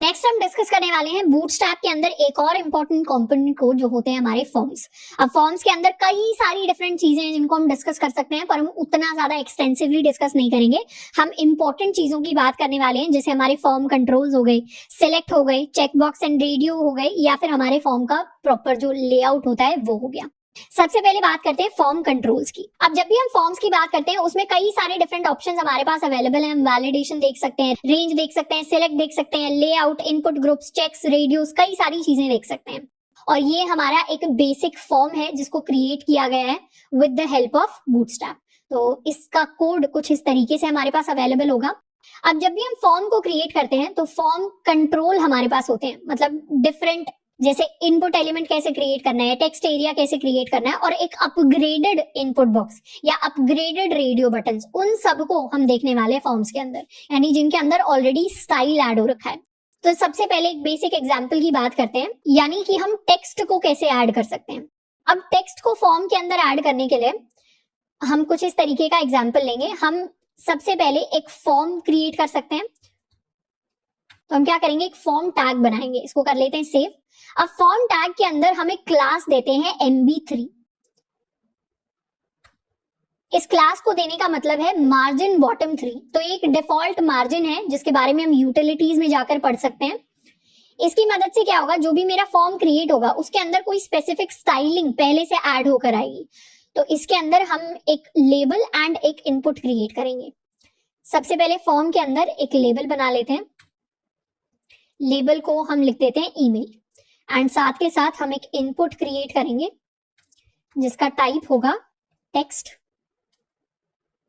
Next हम discuss करने वाले हैं बूटस्ट्रैप के अंदर एक और इम्पोर्टेंट कंपोनेंट कोड जो होते हैं हमारे फॉर्म्स। अब फॉर्म्स के अंदर कई सारी डिफरेंट चीजें हैं जिनको हम डिस्कस कर सकते हैं, पर हम उतना ज्यादा एक्सटेंसिवली डिस्कस नहीं करेंगे। हम इंपॉर्टेंट चीजों की बात करने वाले हैं, जैसे हमारे फॉर्म कंट्रोल्स हो गए, सिलेक्ट हो गए, चेकबॉक्स एंड रेडियो हो गए, या फिर हमारे फॉर्म का प्रॉपर जो लेआउट होता है वो हो गया। सबसे पहले बात करते हैं फॉर्म कंट्रोल्स की। अब जब भी हम फॉर्म्स की बात करते हैं उसमें कई सारे डिफरेंट ऑप्शंस हमारे पास अवेलेबल हैं। हम वैलिडेशन देख सकते हैं, रेंज देख सकते हैं, सिलेक्ट देख सकते हैं, layout, input groups, checks, radios, कई सारी चीजें देख सकते हैं। और ये हमारा एक बेसिक फॉर्म है जिसको क्रिएट किया गया है with the help of bootstrap. तो इसका कोड कुछ इस तरीके से हमारे पास अवेलेबल होगा। अब जब भी हम फॉर्म को क्रिएट करते हैं तो फॉर्म कंट्रोल हमारे पास होते हैं, मतलब डिफरेंट, जैसे इनपुट एलिमेंट कैसे क्रिएट करना है, टेक्स्ट एरिया कैसे क्रिएट करना है, और एक अपग्रेडेड इनपुट बॉक्स या अपग्रेडेड रेडियो बटन्स, उन सबको हम देखने वाले हैं फॉर्म्स के अंदर, यानी जिनके अंदर ऑलरेडी स्टाइल ऐड हो रखा है। तो सबसे पहले एक बेसिक एग्जांपल की बात करते हैं, यानी कि हम टेक्स्ट को कैसे ऐड कर सकते हैं। अब टेक्स्ट को फॉर्म के अंदर ऐड करने के लिए हम कुछ इस तरीके का एग्जाम्पल लेंगे। हम सबसे पहले एक फॉर्म क्रिएट कर सकते हैं, तो हम क्या करेंगे, एक फॉर्म टैग बनाएंगे, इसको कर लेते हैं सेव। अब फॉर्म टैग के अंदर हम एक क्लास देते हैं MB3। इस क्लास को देने का मतलब है मार्जिन बॉटम 3। तो एक डिफॉल्ट मार्जिन है जिसके बारे में हम यूटिलिटीज में जाकर पढ़ सकते हैं। इसकी मदद से क्या होगा, जो भी मेरा फॉर्म क्रिएट होगा उसके अंदर कोई स्पेसिफिक स्टाइलिंग पहले से ऐड होकर आएगी। तो इसके अंदर हम एक लेबल एंड एक इनपुट क्रिएट करेंगे। सबसे पहले फॉर्म के अंदर एक लेबल बना लेते हैं। लेबल को हम लिख देते हैं ईमेल, एंड साथ के साथ हम एक इनपुट क्रिएट करेंगे जिसका टाइप होगा टेक्स्ट।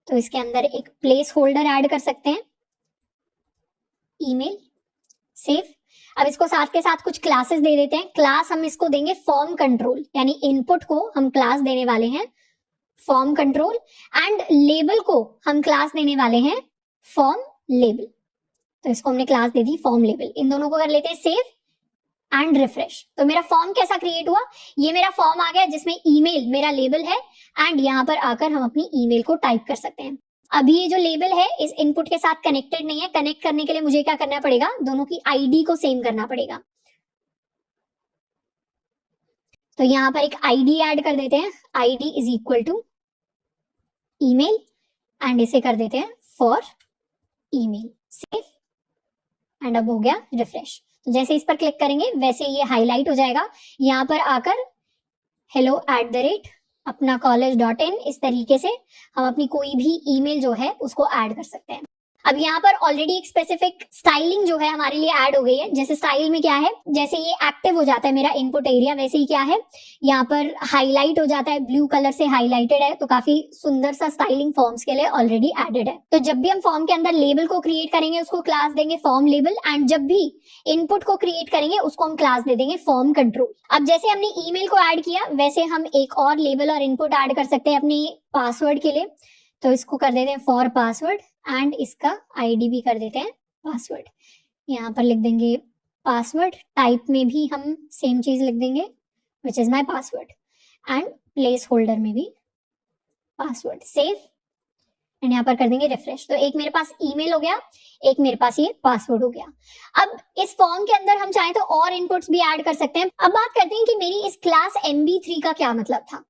तो इसके अंदर एक प्लेस होल्डर ऐड कर सकते हैं, ईमेल, सेव। अब इसको साथ के साथ कुछ क्लासेस दे देते हैं। क्लास हम इसको देंगे फॉर्म कंट्रोल, यानी इनपुट को हम क्लास देने वाले हैं फॉर्म कंट्रोल, एंड लेबल को हम क्लास देने वाले हैं फॉर्म लेबल। तो इसको हमने क्लास दे दी फॉर्म लेबल। इन दोनों को कर लेते हैं सेव एंड रिफ्रेश। तो मेरा फॉर्म कैसा क्रिएट हुआ, ये मेरा फॉर्म आ गया जिसमें ईमेल मेरा लेबल है, एंड यहाँ पर आकर हम अपनी ईमेल को टाइप कर सकते हैं। अभी ये जो लेबल है इस इनपुट के साथ कनेक्टेड नहीं है। कनेक्ट करने के लिए मुझे क्या करना पड़ेगा, दोनों की आईडी को सेम करना पड़ेगा। तो यहाँ पर एक आईडी ऐड कर देते हैं, ID is equal to email, and इसे कर देते हैं फॉर ईमेल, सेव, एंड अब हो गया रिफ्रेश। तो जैसे इस पर क्लिक करेंगे वैसे ये हाईलाइट हो जाएगा। यहाँ पर आकर hello@ अपना college.in, इस तरीके से हम अपनी कोई भी ईमेल जो है उसको ऐड कर सकते हैं। अब यहाँ पर ऑलरेडी एक स्पेसिफिक स्टाइलिंग जो है हमारे लिए ऐड हो गई है। जैसे स्टाइल में क्या है, जैसे ये एक्टिव हो जाता है मेरा इनपुट एरिया, वैसे ही क्या है यहाँ पर हाईलाइट हो जाता है, ब्लू कलर से हाईलाइटेड है। तो काफी सुंदर सा स्टाइलिंग फॉर्म्स के लिए ऑलरेडी एडेड है। तो जब भी हम फॉर्म के अंदर लेबल को क्रिएट करेंगे उसको क्लास देंगे फॉर्म लेबल, एंड जब भी इनपुट को क्रिएट करेंगे उसको हम क्लास दे देंगे फॉर्म कंट्रोल। अब जैसे हमने ईमेल को ऐड किया वैसे हम एक और लेबल और इनपुट ऐड कर सकते हैं अपनी पासवर्ड के लिए। तो इसको कर देते हैं फॉर पासवर्ड, एंड इसका आईडी भी कर देते हैं पासवर्ड। यहाँ पर लिख देंगे पासवर्ड, टाइप में भी हम सेम चीज लिख देंगे which is my password, and place holder में भी पासवर्ड, सेव, एंड यहाँ पर कर देंगे रिफ्रेश। तो एक मेरे पास ईमेल हो गया, एक मेरे पास ये पासवर्ड हो गया। अब इस फॉर्म के अंदर हम चाहें तो और इनपुट्स भी ऐड कर सकते हैं। अब बात करते हैं कि मेरी इस क्लास MB3 का क्या मतलब था।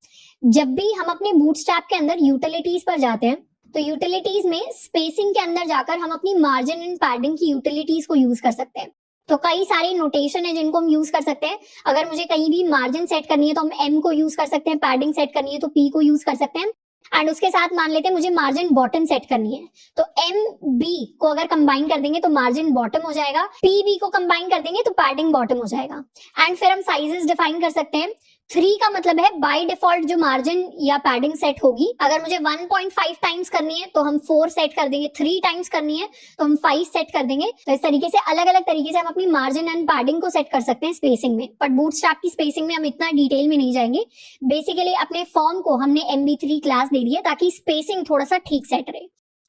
जब भी हम अपने बूटस्ट्रैप के अंदर यूटिलिटीज पर जाते हैं तो यूटिलिटीज में स्पेसिंग के अंदर जाकर हम अपनी मार्जिन एंड पैडिंग की यूटिलिटीज को यूज कर सकते हैं। तो कई सारी नोटेशन है जिनको हम यूज कर सकते हैं। अगर मुझे कहीं भी मार्जिन सेट करनी है तो हम M को यूज कर सकते हैं, पैडिंग सेट करनी है तो P को यूज कर सकते हैं, एंड उसके साथ मान लेते हैं मुझे मार्जिन बॉटम सेट करनी है तो MB को अगर कंबाइन कर देंगे तो मार्जिन बॉटम हो जाएगा, PB को कंबाइन कर देंगे तो पैडिंग बॉटम हो जाएगा। एंड फिर हम साइजेस डिफाइन कर सकते हैं। 3 का मतलब है बाय डिफॉल्ट जो मार्जिन या पैडिंग सेट होगी, अगर मुझे 1.5 टाइम्स करनी है तो हम 4 सेट कर देंगे, 3 टाइम्स करनी है तो हम 5 सेट कर देंगे। तो इस तरीके से अलग अलग तरीके से हम अपनी मार्जिन एंड पैडिंग को सेट कर सकते हैं स्पेसिंग में। बट बूटस्ट्रैप की स्पेसिंग में हम इतना डिटेल में नहीं जाएंगे। बेसिकली अपने फॉर्म को हमने MB3 क्लास दे दी है ताकि स्पेसिंग थोड़ा सा ठीक सेट रहे।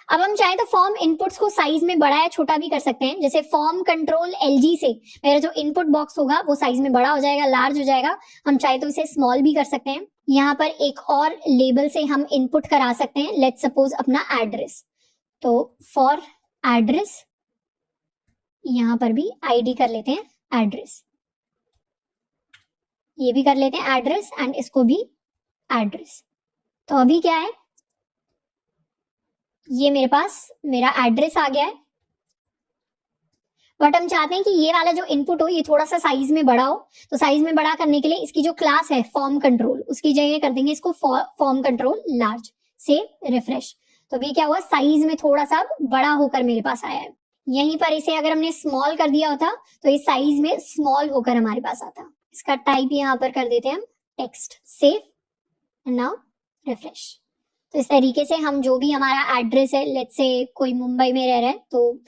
अब हम चाहे तो फॉर्म इनपुट्स को साइज में बड़ा या छोटा भी कर सकते हैं। जैसे फॉर्म कंट्रोल LG से मेरा जो इनपुट बॉक्स होगा वो साइज में बड़ा हो जाएगा, लार्ज हो जाएगा। हम चाहे तो इसे स्मॉल भी कर सकते हैं। यहाँ पर एक और लेबल से हम इनपुट करा सकते हैं, लेट्स सपोज अपना एड्रेस। तो फॉर एड्रेस यहाँ पर भी आईडी कर लेते हैं एड्रेस, ये भी कर लेते हैं एड्रेस एंड इसको भी एड्रेस। तो अभी क्या है, ये मेरे पास मेरा एड्रेस आ गया है, बट हम चाहते हैं कि ये वाला जो इनपुट हो ये थोड़ा सा साइज में बड़ा हो। तो साइज में बड़ा करने के लिए इसकी जो क्लास है फॉर्म कंट्रोल, उसकी जगह कर देंगे इसको form control large. Save refresh. तो अभी क्या हुआ, साइज में थोड़ा सा बड़ा होकर मेरे पास आया है। यहीं पर इसे अगर हमने स्मॉल कर दिया होता तो इस साइज में स्मॉल होकर हमारे पास आता। इसका टाइप यहाँ पर कर देते हैं हम text. Save and now refresh. तो इस तरीके से हम जो भी हमारा एड्रेस है, लेट्स से कोई मुंबई में रह रहा है तो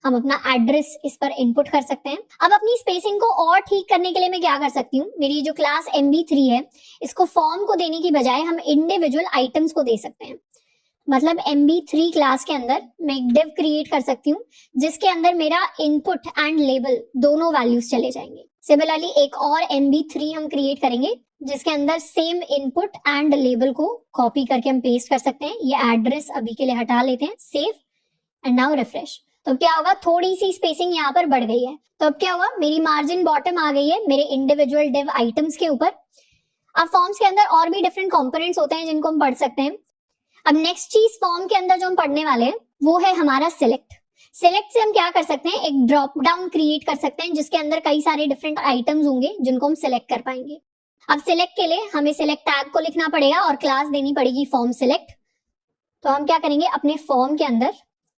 हम अपना एड्रेस इस पर इनपुट कर सकते हैं। अब अपनी स्पेसिंग को और ठीक करने के लिए मैं क्या कर सकती हूँ, मेरी जो क्लास MB3 है इसको फॉर्म को देने की बजाय हम इंडिविजुअल आइटम्स को दे सकते हैं। मतलब MB3 क्लास के अंदर मैं एक डिव क्रिएट कर सकती हूँ जिसके अंदर मेरा इनपुट एंड लेबल दोनों वैल्यूज चले जाएंगे। सिमिलरली एक और MB3 हम क्रिएट करेंगे जिसके अंदर सेम इनपुट एंड लेबल को कॉपी करके हम पेस्ट कर सकते हैं। ये एड्रेस अभी के लिए हटा लेते हैं। Save and now refresh. तो क्या होगा, थोड़ी सी स्पेसिंग यहाँ पर बढ़ गई है। तो अब क्या हुआ, मेरी मार्जिन बॉटम आ गई है मेरे इंडिविजुअल डिव आइटम्स के ऊपर। अब फॉर्म्स के अंदर और भी डिफरेंट कंपोनेंट्स होते हैं जिनको हम पढ़ सकते हैं। अब नेक्स्ट चीज फॉर्म के अंदर जो हम पढ़ने वाले हैं वो है हमारा सिलेक्ट। सिलेक्ट से हम क्या कर सकते हैं, एक ड्रॉप डाउन क्रिएट कर सकते हैं जिसके अंदर कई सारे डिफरेंट आइटम्स होंगे जिनको हम सिलेक्ट कर पाएंगे। अब सिलेक्ट के लिए हमें सिलेक्ट टैग को लिखना पड़ेगा और क्लास देनी पड़ेगी फॉर्म सिलेक्ट। तो हम क्या करेंगे, अपने फॉर्म के अंदर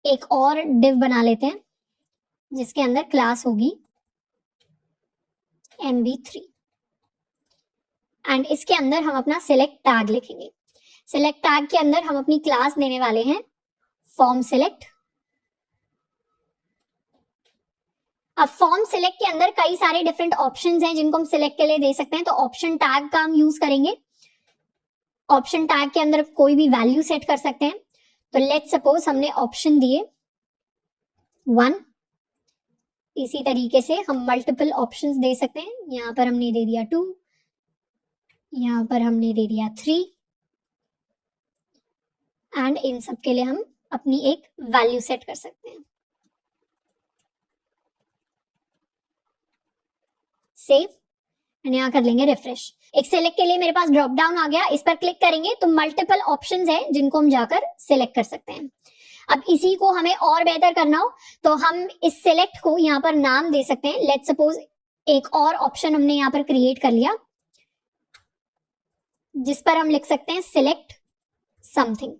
एक और डिव बना लेते हैं जिसके अंदर क्लास होगी MB3 एंड इसके अंदर हम अपना सिलेक्ट टैग लिखेंगे। सिलेक्ट टैग के अंदर हम अपनी क्लास देने वाले हैं फॉर्म सिलेक्ट। अब फॉर्म सिलेक्ट के अंदर कई सारे डिफरेंट ऑप्शंस हैं जिनको हम सिलेक्ट के लिए दे सकते हैं। तो ऑप्शन टैग का हम यूज करेंगे। ऑप्शन टैग के अंदर कोई भी वैल्यू सेट कर सकते हैं। तो लेट्स सपोज हमने ऑप्शन दिए 1, इसी तरीके से हम मल्टीपल ऑप्शंस दे सकते हैं। यहाँ पर हमने दे दिया 2, यहाँ पर हमने दे दिया 3 एंड इन सब के लिए हम अपनी एक वैल्यू सेट कर सकते हैं। सेव एंड यहाँ कर लेंगे रिफ्रेश। एक सिलेक्ट के लिए मेरे पास ड्रॉप डाउन आ गया, इस पर क्लिक करेंगे तो मल्टीपल ऑप्शंस हैं जिनको हम जाकर सिलेक्ट कर सकते हैं। अब इसी को हमें और बेहतर करना हो तो हम इस सिलेक्ट को यहाँ पर नाम दे सकते हैं। लेट्स सपोज एक और ऑप्शन हमने यहाँ पर क्रिएट कर लिया जिस पर हम लिख सकते हैं सिलेक्ट समथिंग,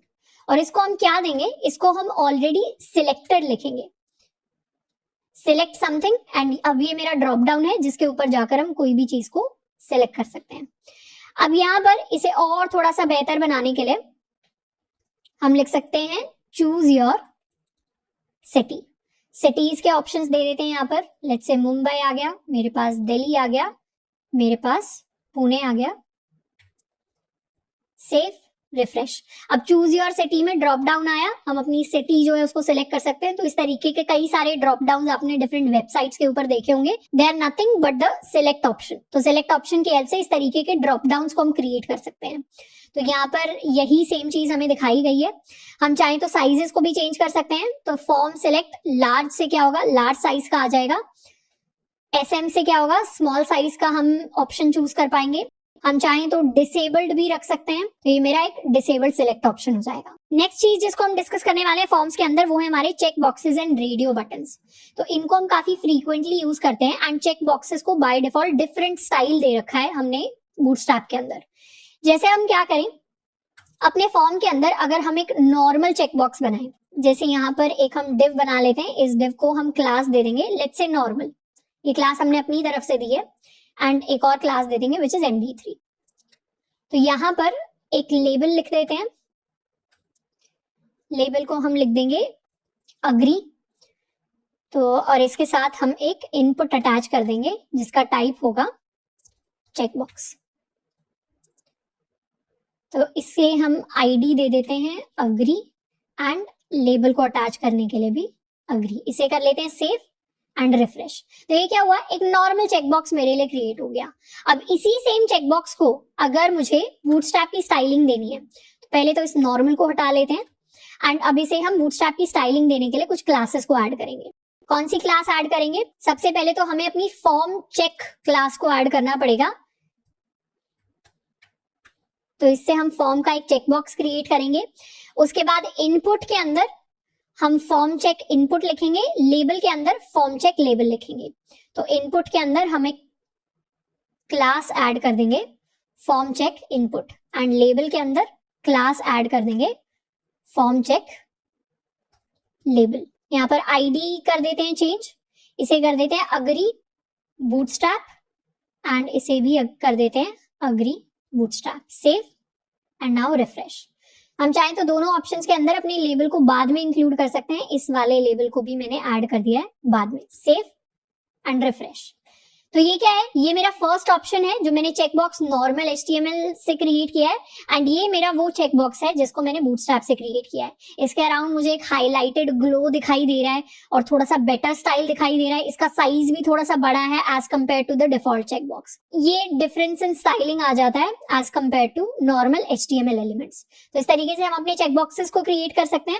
और इसको हम क्या देंगे, इसको हम ऑलरेडी सिलेक्टेड लिखेंगे, सिलेक्ट समथिंग। एंड अब ये मेरा ड्रॉप डाउन है जिसके ऊपर जाकर हम कोई भी चीज को सिलेक्ट कर सकते हैं। अब यहाँ पर इसे और थोड़ा सा बेहतर बनाने के लिए हम लिख सकते हैं चूज योर सिटी। सिटीज के ऑप्शंस दे देते हैं यहाँ पर। लेट्स से मुंबई आ गया, मेरे पास दिल्ली आ गया, मेरे पास पुणे आ गया। Save refresh. अब चूज योर सिटी में ड्रॉप डाउन आया, हम अपनी सिटी जो है उसको सिलेक्ट कर सकते हैं। तो इस तरीके के कई सारे ड्रॉप डाउन आपने डिफरेंट वेबसाइट्स के ऊपर देखे होंगे। They are nothing but the select option. तो सिलेक्ट ऑप्शन की हेल्प से इस तरीके के ड्रॉप डाउन को हम क्रिएट कर सकते हैं। तो यहाँ पर यही सेम चीज हमें दिखाई गई है। हम चाहें तो साइजेस को भी चेंज कर सकते हैं। तो फॉर्म सिलेक्ट लार्ज से क्या होगा, लार्ज साइज का आ जाएगा। SM से क्या होगा, स्मॉल साइज का हम ऑप्शन चूज कर पाएंगे। हम चाहें तो डिसेबल्ड भी रख सकते हैं। तो ये मेरा एक डिसेबल्ड सिलेक्ट ऑप्शन हो जाएगा। नेक्स्ट चीज जिसको हम डिस्कस करने वाले हैं फॉर्म्स के अंदर वो है हमारे check boxes and radio buttons. तो इनको हम काफी फ्रीक्वेंटली यूज करते हैं एंड चेक बॉक्सेस को बाय डिफॉल्ट डिफरेंट स्टाइल दे रखा है हमने बूटस्ट्रैप के अंदर। जैसे हम क्या करें, अपने फॉर्म के अंदर अगर हम एक नॉर्मल चेक बॉक्स बनाएं, जैसे यहाँ पर एक हम डिव बना लेते हैं, इस डिव को हम क्लास दे देंगे लेट्स से नॉर्मल। ये क्लास हमने अपनी तरफ से दी है एंड एक और क्लास दे देंगे विच इज MB3। तो यहाँ पर एक लेबल लिख देते हैं। लेबल को हम लिख देंगे अग्री। तो और इसके साथ हम एक इनपुट अटैच कर देंगे जिसका टाइप होगा चेक बॉक्स। तो इससे हम ID दे देते हैं अग्री एंड लेबल को अटैच करने के लिए भी अग्री। इसे कर लेते हैं सेव एंड रिफ्रेश। तो ये क्या हुआ, एक नॉर्मल चेकबॉक्स मेरे लिए क्रिएट हो गया। अब इसी सेम चेकबॉक्स को अगर मुझे बूटस्ट्रैप की स्टाइलिंग देनी है तो पहले तो इस नॉर्मल को हटा लेते हैं एंड अब इसे हम बूटस्ट्रैप की स्टाइलिंग देने के लिए कुछ क्लासेस को ऐड करेंगे। कौन सी क्लास ऐड करेंगे? सबसे पहले तो हमें अपनी फॉर्म चेक क्लास को ऐड करना पड़ेगा। तो इससे हम फॉर्म का एक चेकबॉक्स क्रिएट करेंगे। उसके बाद इनपुट के अंदर हम फॉर्म चेक इनपुट लिखेंगे, लेबल के अंदर फॉर्म चेक लेबल लिखेंगे। तो इनपुट के अंदर हम एक क्लास ऐड कर देंगे form check input, and label के अंदर क्लास ऐड कर देंगे फॉर्म चेक लेबल। यहाँ पर आईडी कर देते हैं चेंज, इसे कर देते हैं अग्री बूटस्ट्रैप, एंड इसे भी कर देते हैं agree bootstrap. Save and now refresh. हम चाहें तो दोनों ऑप्शंस के अंदर अपने लेबल को बाद में इंक्लूड कर सकते हैं। इस वाले लेबल को भी मैंने ऐड कर दिया है बाद में। Save and refresh. तो ये क्या है? ये मेरा फर्स्ट ऑप्शन है जो मैंने चेकबॉक्स नॉर्मल HTML से क्रिएट किया है, एंड ये मेरा वो चेकबॉक्स है जिसको मैंने बूटस्ट्रैप से क्रिएट किया है। इसके अराउंड मुझे एक हाईलाइटेड ग्लो दिखाई दे रहा है और थोड़ा सा बेटर स्टाइल दिखाई दे रहा है। इसका साइज भी थोड़ा सा बड़ा है as compare to the default checkbox. ये डिफरेंस इन स्टाइलिंग आ जाता है as compare to normal HTML elements. तो इस तरीके से हम अपने चेकबॉक्सेस को क्रिएट कर सकते हैं,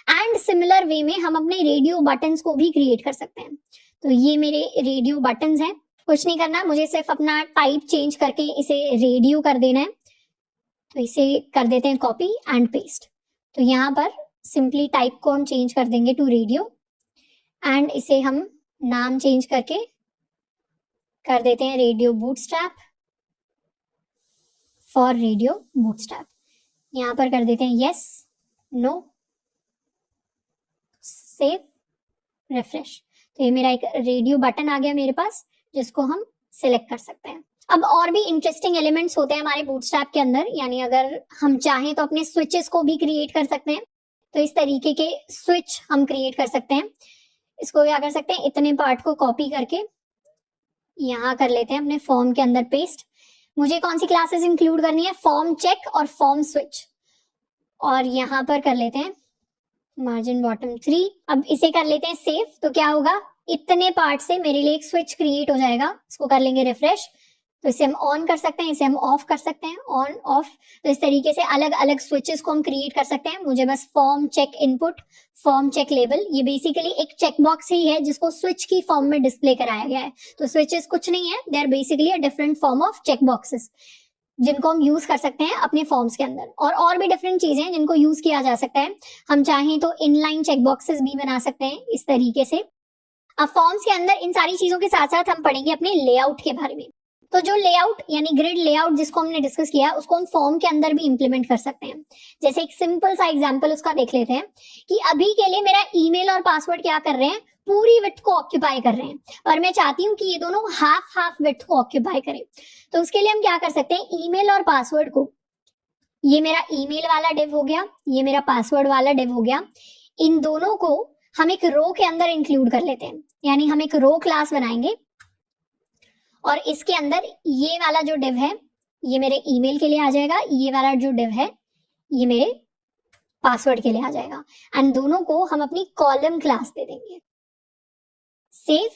एंड सिमिलर वे में हम अपने रेडियो बटन्स को भी क्रिएट कर सकते हैं। तो ये मेरे रेडियो बटन्स हैं। कुछ नहीं करना, मुझे सिर्फ अपना टाइप चेंज करके इसे रेडियो कर देना है। तो इसे कर देते हैं कॉपी एंड पेस्ट। तो यहाँ पर सिंपली टाइप को हम चेंज कर देंगे टू रेडियो, एंड इसे हम नाम चेंज करके कर देते हैं radio bootstrap for radio bootstrap. यहाँ पर कर देते हैं यस, नो, सेव, रिफ्रेश। तो ये मेरा एक रेडियो बटन आ गया मेरे पास जिसको हम सिलेक्ट कर सकते हैं। अब और भी इंटरेस्टिंग एलिमेंट्स होते हैं हमारे बूटस्ट्रैप के अंदर, यानी अगर हम चाहें तो अपने स्विचेस को भी क्रिएट कर सकते हैं। तो इस तरीके के स्विच हम क्रिएट कर सकते हैं। इसको क्या कर सकते हैं, इतने पार्ट को कॉपी करके यहाँ कर लेते हैं अपने फॉर्म के अंदर पेस्ट। मुझे कौन सी क्लासेस इंक्लूड करनी है? फॉर्म चेक और फॉर्म स्विच, और यहाँ पर कर लेते हैं मार्जिन बॉटम 3। अब इसे कर लेते हैं सेव। तो क्या होगा, इतने पार्ट से मेरे लिए एक स्विच क्रिएट हो जाएगा। इसको कर लेंगे रिफ्रेश। तो इसे हम ऑन कर सकते हैं, इसे हम ऑफ कर सकते हैं, ऑन ऑफ। तो इस तरीके से अलग अलग स्विचेस को हम क्रिएट कर सकते हैं। मुझे बस form check input, form check label, ये बेसिकली एक चेकबॉक्स ही है जिसको स्विच की फॉर्म में डिस्प्ले कराया गया है। तो स्विचेस कुछ नहीं है, they are basically a different form of checkboxes जिनको हम यूज कर सकते हैं अपने फॉर्म्स के अंदर। और भी डिफरेंट चीजें हैं जिनको यूज किया जा सकता है। हम चाहें तो इनलाइन चेकबॉक्सेस भी बना सकते हैं इस तरीके से। अब फॉर्म्स के अंदर इन सारी चीजों के साथ साथ हम पढ़ेंगे अपने लेआउट के बारे में। तो जो लेआउट यानी ग्रिड लेआउट जिसको हमने डिस्कस किया, उसको हम फॉर्म के अंदर भी इंप्लीमेंट कर सकते हैं। जैसे एक सिंपल सा एग्जांपल उसका देख लेते हैं कि अभी के लिए मेरा ईमेल और पासवर्ड क्या कर रहे हैं, पूरी विड्थ को ऑक्यूपाई कर रहे हैं, और मैं चाहती हूँ कि ये दोनों हाफ हाफ विड्थ को ऑक्यूपाई करें। तो उसके लिए हम क्या कर सकते हैं, ईमेल और पासवर्ड को, ये मेरा ईमेल वाला डिव हो गया, ये मेरा पासवर्ड वाला डिव हो गया, इन दोनों को हम एक रो के अंदर इंक्लूड कर लेते हैं। यानी हम एक रो क्लास बनाएंगे और इसके अंदर ये वाला जो डिव है ये मेरे ईमेल के लिए आ जाएगा, ये वाला जो डिव है ये मेरे पासवर्ड के लिए आ जाएगा, एंड दोनों को हम अपनी कॉलम क्लास दे देंगे। Save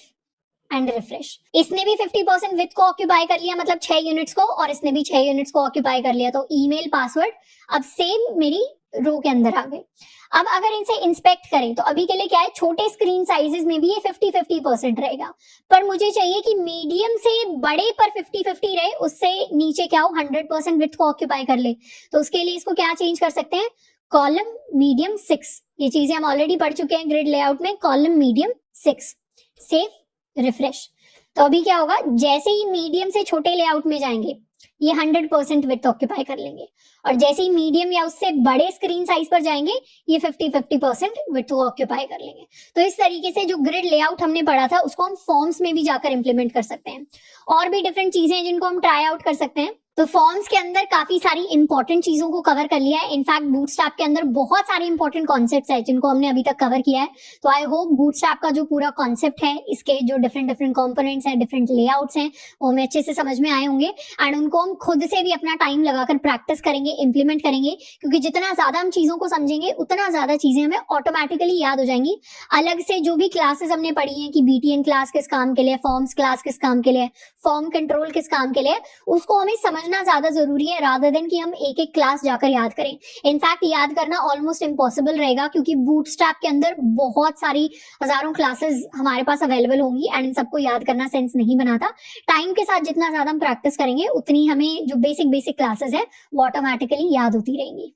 and refresh. इसने भी 50% विड्थ को ऑक्यूपाई कर लिया, मतलब 6 यूनिट्स को, और इसने भी 6 यूनिट्स को ऑक्यूपाई कर लिया। तो ईमेल पासवर्ड अब सेम मेरी रो के अंदर आ गए। अब अगर इनसे इंस्पेक्ट करें तो अभी के लिए क्या है, छोटे स्क्रीन साइजेस में भी ये 50-50% रहेगा, पर मुझे चाहिए कि मीडियम से बड़े पर 50-50 रहे, उससे नीचे क्या हो 100% विड्थ को ऑक्यूपाई कर ले। तो उसके लिए इसको क्या चेंज कर सकते हैं, कॉलम मीडियम 6। ये चीजें हम ऑलरेडी पढ़ चुके हैं ग्रिड लेआउट में, कॉलम मीडियम 6। Save refresh. तो अभी क्या होगा, जैसे ही मीडियम से छोटे लेआउट में जाएंगे ये 100% विड्थ ऑक्यूपाई कर लेंगे, और जैसे ही मीडियम या उससे बड़े स्क्रीन साइज पर जाएंगे ये 50-50% विड्थ को ऑक्यूपाई कर लेंगे। तो इस तरीके से जो ग्रिड लेआउट हमने पढ़ा था उसको हम फॉर्म्स में भी जाकर इंप्लीमेंट कर सकते हैं। और भी डिफरेंट चीजें हैं जिनको हम ट्राई आउट कर सकते हैं। तो फॉर्म्स के अंदर काफी सारी इंपॉर्टेंट चीजों को कवर कर लिया है। इनफैक्ट बूटस्ट्रैप के अंदर बहुत सारे इंपॉर्टेंट कॉन्सेप्ट्स हैं जिनको हमने अभी तक कवर किया है। तो आई होप बूटस्ट्रैप का जो पूरा कॉन्सेप्ट है, इसके जो डिफरेंट कंपोनेंट्स हैं, डिफरेंट लेआउट्स हैं, वो हमें अच्छे से समझ में आए होंगे, एंड उनको हम खुद से भी अपना टाइम लगाकर प्रैक्टिस करेंगे, इंप्लीमेंट करेंगे, क्योंकि जितना ज्यादा हम चीजों को समझेंगे उतना ज्यादा चीजें हमें ऑटोमेटिकली याद हो जाएंगी। अलग से जो भी क्लासेस हमने पढ़ी है कि BTN क्लास किस काम के लिए, फॉर्म्स क्लास किस काम के लिए, फॉर्म कंट्रोल किस काम के लिए, उसको हमें समझ समझना ज्यादा जरूरी है रादर देन कि हम एक एक क्लास जाकर याद करें। इनफैक्ट याद करना ऑलमोस्ट इम्पॉसिबल रहेगा, क्योंकि बूटस्ट्रैप के अंदर बहुत सारी हजारों क्लासेस हमारे पास अवेलेबल होंगी एंड इन सबको याद करना सेंस नहीं बनाता। टाइम के साथ जितना ज्यादा हम प्रैक्टिस करेंगे उतनी हमें जो बेसिक बेसिक क्लासेस है वो ऑटोमेटिकली याद होती रहेंगी।